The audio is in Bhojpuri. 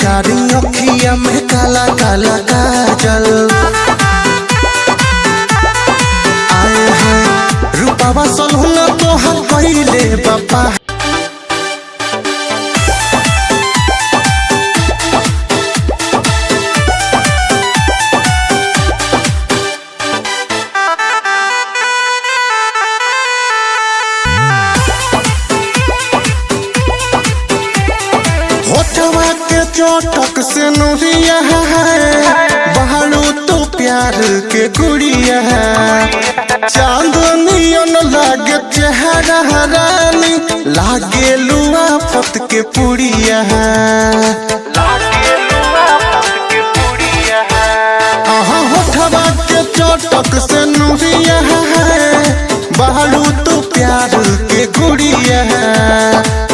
कारी अखिया में काला काला काजल आए हैं रूपावा सलहुना तोहर कइले बापा। होठवा के चोटक से नूरिया है बहारू तो प्यार के गुड़िया है चांदनियन लागे चेहरा रानी लागे लुआ फत के पुड़िया है। होठवा के चोटक से नूरिया है बहारू तो प्यार के गुड़िया है